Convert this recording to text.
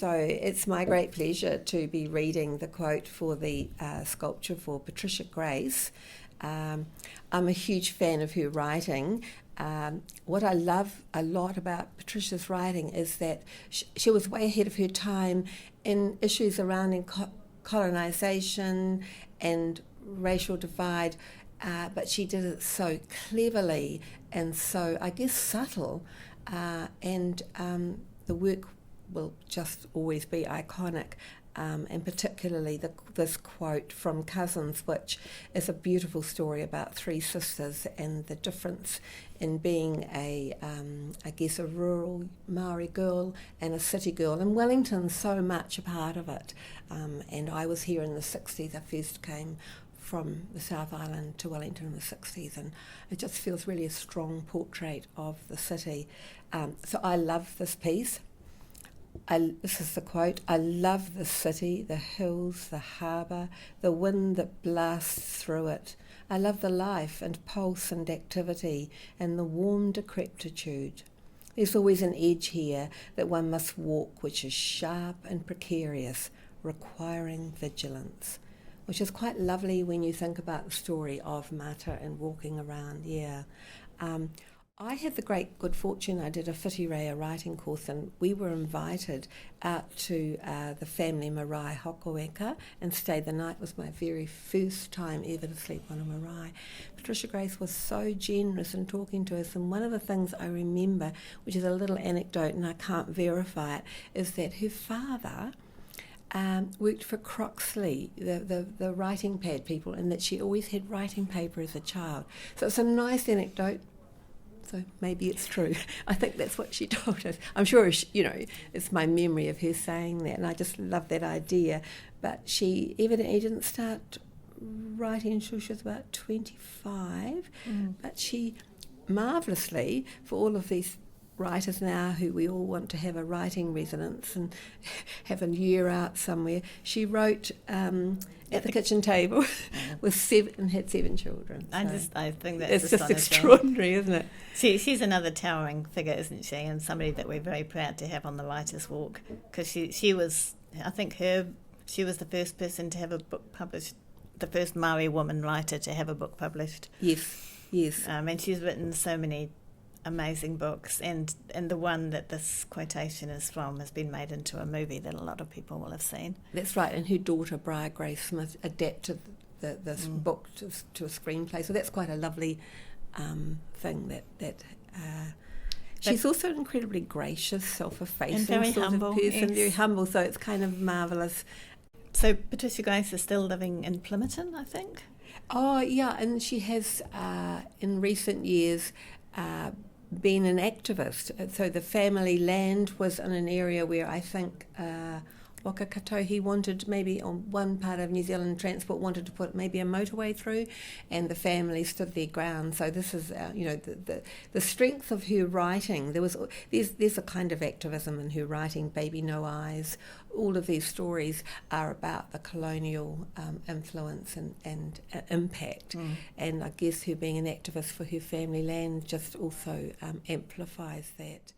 So it's my great pleasure to be reading the quote for the sculpture for Patricia Grace. I'm a huge fan of her writing. What I love a lot about Patricia's writing is that she was way ahead of her time in issues around colonisation and racial divide, but she did it so cleverly and so, I guess, subtle, and the work will just always be iconic. And particularly this quote from Cousins, which is a beautiful story about three sisters and the difference in being a rural Maori girl and a city girl. And Wellington's so much a part of it. And I was here in the 60s. I first came from the South Island to Wellington in the 60s, and it just feels really a strong portrait of the city. So I love this piece. This is the quote: "I love the city, the hills, the harbour, the wind that blasts through it. I love the life and pulse and activity and the warm decrepitude. There's always an edge here that one must walk which is sharp and precarious, requiring vigilance." Which is quite lovely when you think about the story of Mata and walking around, I had the great good fortune, I did a whitireia writing course, and we were invited out to the family marae Hokoeka and stayed the night. It was my very first time ever to sleep on a marae. Patricia Grace was so generous in talking to us, and one of the things I remember, which is a little anecdote and I can't verify it, is that her father worked for Croxley, the writing pad people, and that she always had writing paper as a child. So it's a nice anecdote. So maybe it's true. I think that's what she told us. I'm sure, it's my memory of her saying that, and I just love that idea. But she evidently didn't start writing until she was about 25, but she marvellously, for all of these writers now who we all want to have a writing residence and have a year out somewhere, she wrote at the kitchen table with had 7 children. So I think that's it's just extraordinary, isn't it? She's another towering figure, isn't she? And somebody that we're very proud to have on the Writers Walk, because she was the first person to have a book published, the first Maori woman writer to have a book published. Yes. And she's written so many amazing books, and the one that this quotation is from has been made into a movie that a lot of people will have seen. That's right, and her daughter Rainey-Smith adapted this book to a screenplay, so that's quite a lovely thing that she's also an incredibly gracious, self-effacing and very sort humble, of person, yes. Very humble, so it's kind of marvellous. So Patricia Grace is still living in Plymouton, I think? Oh yeah, and she has in recent years been an activist. So the family land was in an area where I think Waka Katohi wanted, maybe on one part of New Zealand Transport, wanted to put maybe a motorway through, and the family stood their ground. So this is, the strength of her writing. There's a kind of activism in her writing. Baby No Eyes. All of these stories are about the colonial influence and impact. And I guess her being an activist for her family land just also amplifies that.